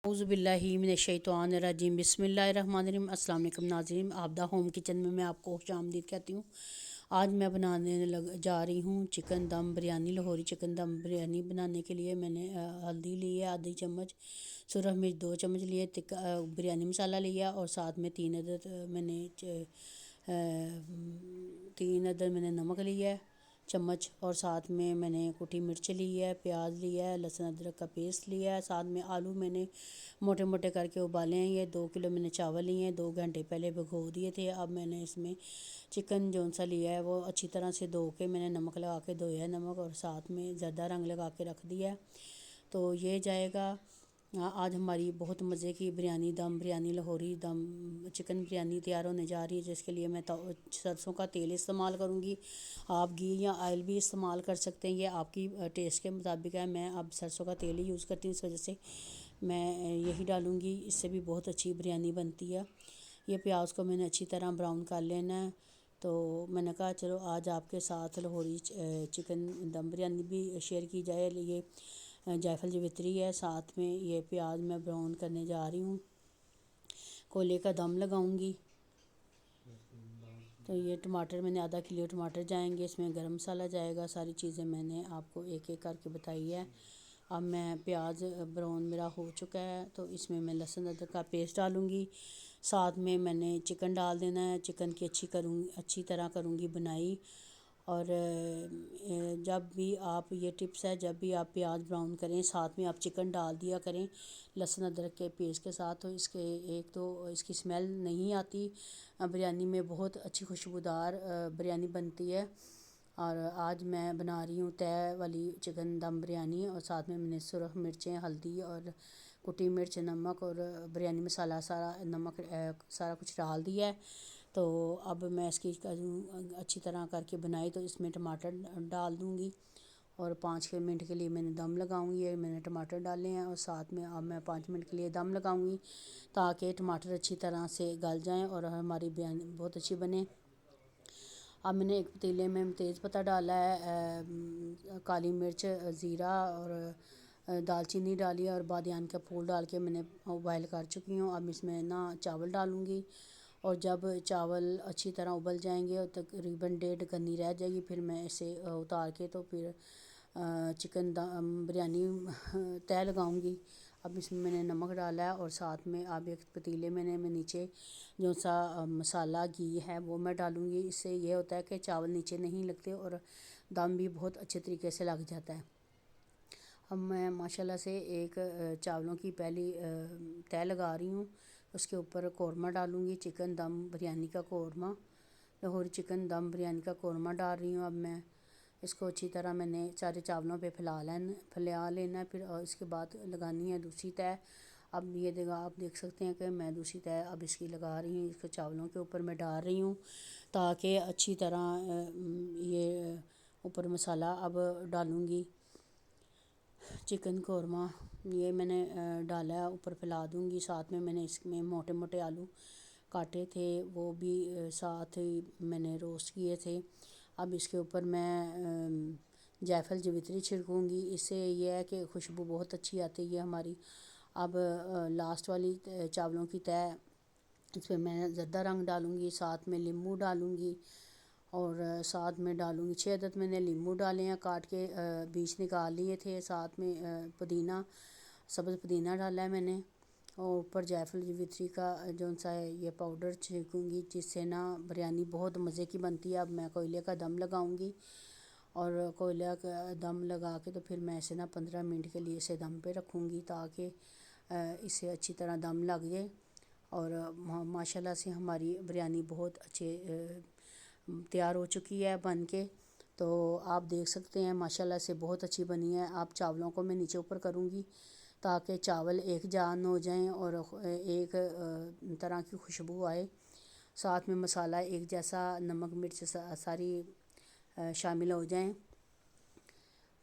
اعوذ باللہ من الشیطان الرجیم بسم اللہ الرحمن الرحیم۔ السلام علیکم ناظرین، آبدہ ہوم کچن میں آپ کو خوش آمدید کہتی ہوں۔ آج میں بنانے جا رہی ہوں چکن دم بریانی۔ لاہوری چکن دم بریانی بنانے کے لیے میں نے ہلدی لی ہے آدھی چمچ، سرخ مرچ 2 چمچ لیے، بریانی مسالہ لیا اور ساتھ میں 3 عدد میں نے نمک لیا ہے چمچ، اور ساتھ میں نے کٹی مرچ لی ہے، پیاز لیا ہے، لہسن ادرک کا پیسٹ لیا ہے، ساتھ میں آلو میں نے موٹے موٹے کر کے ابالے ہیں۔ یہ 2 کلو میں نے چاول لیے ہیں، 2 گھنٹے پہلے بھگو دیے تھے۔ اب میں نے اس میں چکن جون سا لیا ہے وہ اچھی طرح سے دھو کے میں نے نمک لگا کے دھویا ہے، نمک اور ساتھ میں زردہ رنگ لگا کے رکھ دیا ہے۔ تو یہ جائے گا آج ہماری بہت مزے کی بریانی، دم بریانی، لاہوری دم چکن بریانی تیار ہونے جا رہی ہے، جس کے لیے میں سرسوں کا تیل استعمال کروں گی۔ آپ گھی یا آئل بھی استعمال کر سکتے ہیں، یہ آپ کی ٹیسٹ کے مطابق ہے۔ میں اب سرسوں کا تیل ہی یوز کرتی ہوں، اس وجہ سے میں یہی ڈالوں گی، اس سے بھی بہت اچھی بریانی بنتی ہے۔ یہ پیاز کو میں نے اچھی طرح براؤن کر لینا ہے۔ تو میں نے کہا چلو آج آپ کے ساتھ لاہوری چکن دم بریانی بھی شیئر کی جائے۔ یہ جائفل جوتری ہے، ساتھ میں یہ پیاز میں براؤن کرنے جا رہی ہوں، کوئلے کا دم لگاؤں گی۔ تو یہ ٹماٹر میں نے آدھا کلو ٹماٹر جائیں گے، اس میں گرم مسالہ جائے گا، ساری چیزیں میں نے آپ کو ایک ایک کر کے بتائی ہے۔ اب میں پیاز براؤن میرا ہو چکا ہے تو اس میں لہسن ادرک کا پیسٹ ڈالوں گی، ساتھ میں نے چکن ڈال دینا ہے۔ چکن کی اچھی طرح کروں گی بنائی۔ اور جب بھی آپ یہ ٹپس ہے، جب بھی آپ پیاز براؤن کریں ساتھ میں آپ چکن ڈال دیا کریں لہسن ادرک کے پیسٹ کے ساتھ، تو اس کی اسمیل نہیں آتی، بریانی میں بہت اچھی خوشبودار بریانی بنتی ہے۔ اور آج میں بنا رہی ہوں تہہ والی چکن دم بریانی، اور ساتھ میں نے سرخ مرچیں، ہلدی اور کٹی مرچ، نمک اور بریانی مسالہ سارا کچھ ڈال دیا ہے۔ تو اب میں اس کی اچھی طرح کر کے بنائی، تو اس میں ٹماٹر ڈال دوں گی اور 5 منٹ کے لیے میں نے دم لگاؤں گی۔ میں نے ٹماٹر ڈالے ہیں اور ساتھ میں اب میں 5 منٹ کے لیے دم لگاؤں گی تاکہ ٹماٹر اچھی طرح سے گل جائیں اور ہماری بریانی بہت اچھی بنے۔ اب میں نے ایک پتیلے میں تیز پتہ ڈالا ہے، کالی مرچ، زیرہ اور دال چینی ڈالی اور بادیان کا پھول ڈال کے میں نے بوائل کر چکی ہوں۔ اب اس میں چاول ڈالوں گی، اور جب چاول اچھی طرح ابل جائیں گے اور تقریباً 1.5 گنی رہ جائے گی، پھر میں اسے اتار کے تو پھر چکن دم بریانی تہہ لگاؤں گی۔ اب اس میں نے نمک ڈالا ہے، اور ساتھ میں اب ایک پتیلے میں نیچے جو سا مسالہ گھی ہے وہ میں ڈالوں گی۔ اس سے یہ ہوتا ہے کہ چاول نیچے نہیں لگتے اور دم بھی بہت اچھے طریقے سے لگ جاتا ہے۔ اب میں ماشاءاللہ سے ایک چاولوں کی پہلی تہہ لگا رہی ہوں، اس کے اوپر قورمہ ڈالوں گی، چکن دم بریانی کا قورمہ، لاہوری چکن دم بریانی کا قورمہ ڈال رہی ہوں۔ اب میں اس کو اچھی طرح میں نے سارے چاولوں پہ پھیلا لینا ہے، پھر اس کے بعد لگانی ہے دوسری تہہ۔ اب یہ آپ دیکھ سکتے ہیں کہ میں دوسری تہہ اب اس کی لگا رہی ہوں، اس کے چاولوں کے اوپر میں ڈال رہی ہوں تاکہ اچھی طرح یہ اوپر مسالہ اب ڈالوں گی چکن قورمہ، یہ میں نے ڈالا ہے، اوپر پھیلا دوں گی۔ ساتھ میں نے اس میں موٹے موٹے آلو کاٹے تھے، وہ بھی ساتھ ہی میں نے روسٹ کیے تھے۔ اب اس کے اوپر میں جائفل جوتری چھڑکوں گی، اس سے یہ ہے کہ خوشبو بہت اچھی آتی ہے ہماری۔ اب لاسٹ والی چاولوں کی تہہ، اس پہ میں زردہ رنگ ڈالوں گی، ساتھ میں لیموں ڈالوں گی، اور ساتھ میں ڈالوں گی 6 عدد میں نے لیموں ڈالے ہیں کاٹ کے، بیج نکال لیے تھے، ساتھ میں پودینہ، سبز پودینہ ڈالا ہے میں نے، اور اوپر جائفل جوتری کا جو سا ہے یہ پاؤڈر چھڑکوں گی، جس سے بریانی بہت مزے کی بنتی ہے۔ اب میں کوئلے کا دم لگاؤں گی، اور کوئلہ کا دم لگا کے تو پھر میں اسے 15 منٹ کے لیے اسے دم پہ رکھوں گی تاکہ اسے اچھی طرح دم لگ جائے۔ اور ماشاءاللہ سے ہماری بریانی بہت اچھے تیار ہو چکی ہے بن کے، تو آپ دیکھ سکتے ہیں ماشاءاللہ سے بہت اچھی بنی ہے۔ آپ چاولوں کو میں نیچے اوپر کروں گی تاکہ چاول ایک جان ہو جائیں اور ایک طرح کی خوشبو آئے، ساتھ میں مسالہ ایک جیسا، نمک مرچ ساری شامل ہو جائیں۔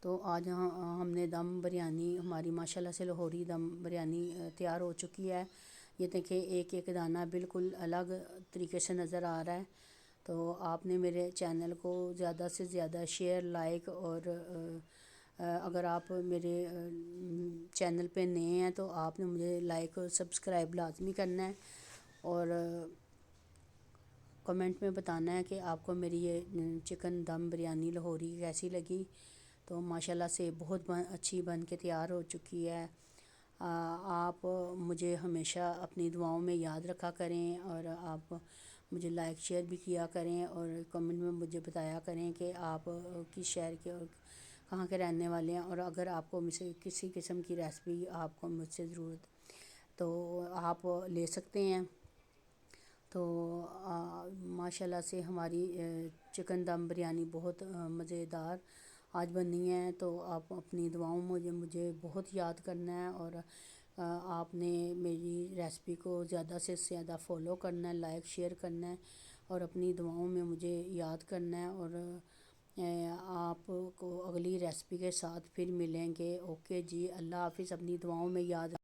تو آج ہم نے دم بریانی ہماری ماشاءاللہ سے لاہوری دم بریانی تیار ہو چکی ہے۔ یہ دیکھیں ایک ایک دانہ بالکل الگ طریقے سے نظر آ رہا ہے۔ تو آپ نے میرے چینل کو زیادہ سے زیادہ شیئر، لائک اور اگر آپ میرے چینل پہ نئے ہیں تو آپ نے مجھے لائک اور سبسکرائب لازمی کرنا ہے، اور کمنٹ میں بتانا ہے کہ آپ کو میری یہ چکن دم بریانی لاہوری کیسی لگی۔ تو ماشاءاللہ سے بہت اچھی بن کے تیار ہو چکی ہے۔ آپ مجھے ہمیشہ اپنی دعاؤں میں یاد رکھا کریں، اور آپ مجھے لائک شیئر بھی کیا کریں، اور کمنٹ میں مجھے بتایا کریں کہ آپ کس شہر کے اور کہاں کے رہنے والے ہیں، اور اگر آپ کو مجھ سے کسی قسم کی ریسپی آپ کو مجھ سے ضرورت تو آپ لے سکتے ہیں۔ تو ماشاءاللہ سے ہماری چکن دم بریانی بہت مزیدار آج بنی ہے، تو آپ اپنی دعاؤں میں مجھے بہت یاد کرنا ہے، اور آپ نے میری ریسپی کو زیادہ سے زیادہ فالو کرنا ہے، لائک شیئر کرنا ہے، اور اپنی دعاؤں میں مجھے یاد کرنا ہے، اور آپ کو اگلی ریسپی کے ساتھ پھر ملیں گے۔ اوکے جی، اللہ حافظ، اپنی دعاؤں میں یاد